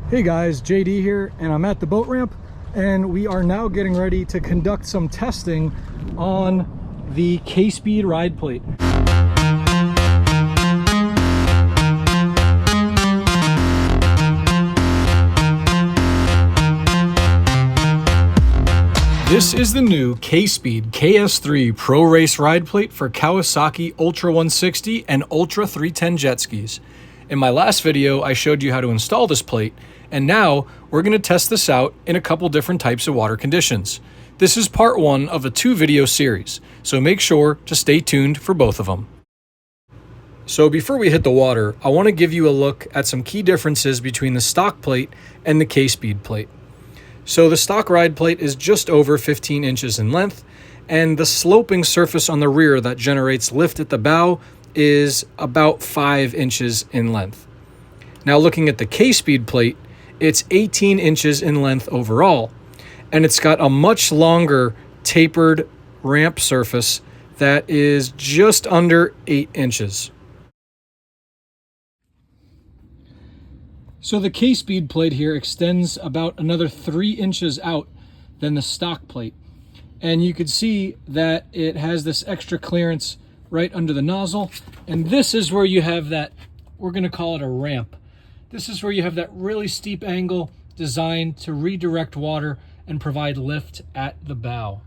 Hey guys, JD here, and I'm at the boat ramp, and we are now getting ready to conduct some testing on the KSpeed Ride Plate. This is the new KSpeed KS3 ProRace Ride Plate for Kawasaki Ultra 160 and Ultra 310 jet skis. In my last video, I showed you how to install this plate, and now we're going to test this out in a couple different types of water conditions. This is part one of a 2-video series, so make sure to stay tuned for both of them. So before we hit the water, I want to give you a look at some key differences between the stock plate and the KSpeed plate. So the stock ride plate is just over 15 inches in length, and the sloping surface on the rear that generates lift at the bow is about 5 inches in length. Now looking at the KSpeed plate, it's 18 inches in length overall, and it's got a much longer tapered ramp surface that is just under 8 inches. So the KSpeed plate here extends about another 3 inches out than the stock plate. And you could see that it has this extra clearance right under the nozzle. And this is where you have that, we're gonna call it a ramp. This is where you have that really steep angle designed to redirect water and provide lift at the bow.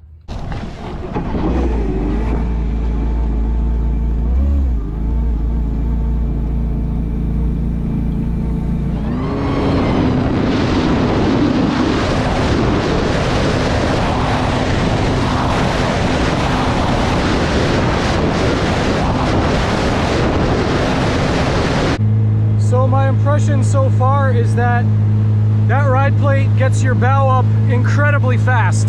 So my impression so far is that ride plate gets your bow up incredibly fast.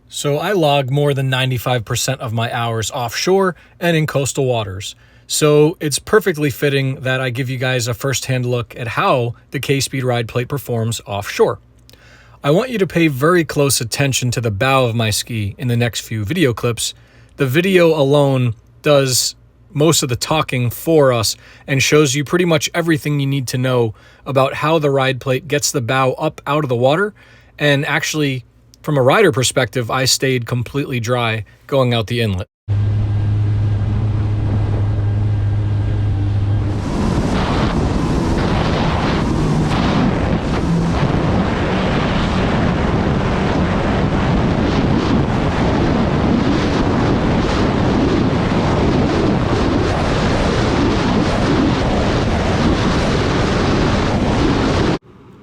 So I log more than 95% of my hours offshore and in coastal waters. So it's perfectly fitting that I give you guys a first-hand look at how the KSpeed ride plate performs offshore. I want you to pay very close attention to the bow of my ski in the next few video clips. The video alone does most of the talking for us and shows you pretty much everything you need to know about how the ride plate gets the bow up out of the water. And actually, from a rider perspective, I stayed completely dry going out the inlet.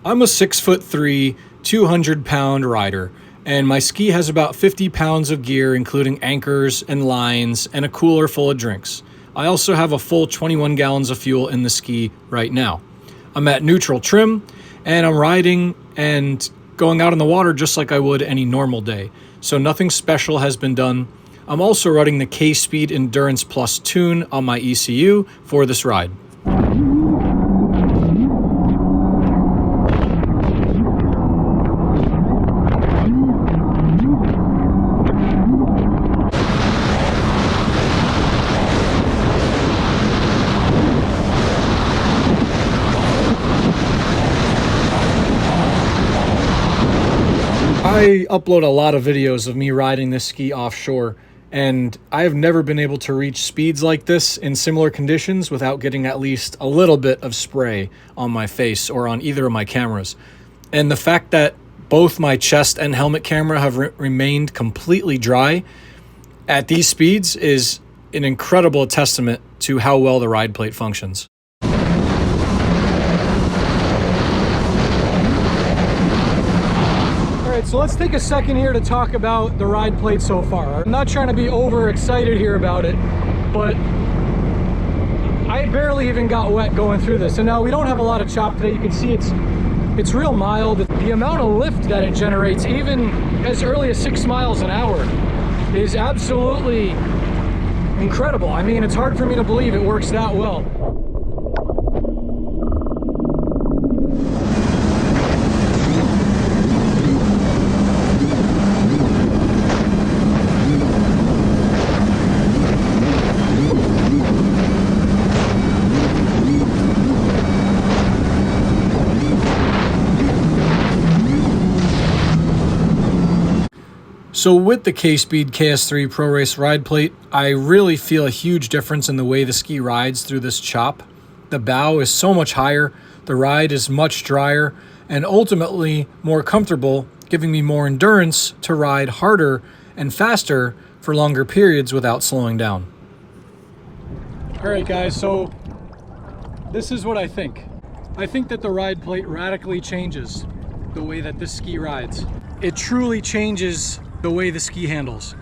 I'm a 6'3", 200-pound rider, and my ski has about 50 pounds of gear, including anchors and lines and a cooler full of drinks. I also have a full 21 gallons of fuel in the ski right now. I'm at neutral trim, and I'm riding and going out in the water just like I would any normal day. So nothing special has been done. I'm also running the KSpeed Endurance Plus tune on my ECU for this ride. I upload a lot of videos of me riding this ski offshore, and I have never been able to reach speeds like this in similar conditions without getting at least a little bit of spray on my face or on either of my cameras. And the fact that both my chest and helmet camera have remained completely dry at these speeds is an incredible testament to how well the ride plate functions. So let's take a second here to talk about the ride plate so far. I'm not trying to be overexcited here about it, but I barely even got wet going through this. And now we don't have a lot of chop today. You can see it's real mild. The amount of lift that it generates, even as early as 6 miles an hour, is absolutely incredible. I mean, it's hard for me to believe it works that well. So with the KSpeed KS3 ProRace Ride Plate, I really feel a huge difference in the way the ski rides through this chop. The bow is so much higher, the ride is much drier, and ultimately more comfortable, giving me more endurance to ride harder and faster for longer periods without slowing down. All right guys, so this is what I think. I think that the ride plate radically changes the way that this ski rides. It truly changes the way the ski handles.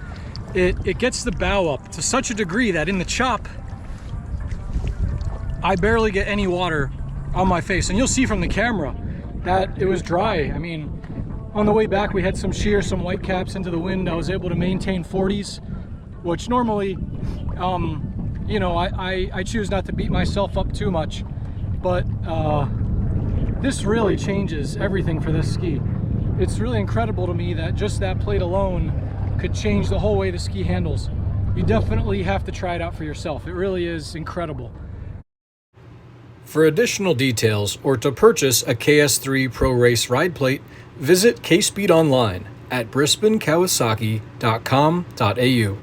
It gets the bow up to such a degree that in the chop, I barely get any water on my face. And you'll see from the camera that it was dry. I mean, on the way back, we had some shear, some white caps into the wind. I was able to maintain 40s, which normally, you know, I choose not to beat myself up too much, but this really changes everything for this ski. It's really incredible to me that just that plate alone could change the whole way the ski handles. You definitely have to try it out for yourself. It really is incredible. For additional details or to purchase a KS3 ProRace Ride Plate, visit KSpeed online at brisbanekawasaki.com.au.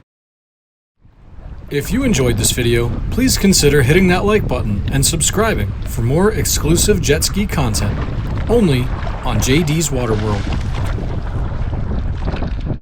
If you enjoyed this video, please consider hitting that like button and subscribing for more exclusive jet ski content, only on JD's Water World.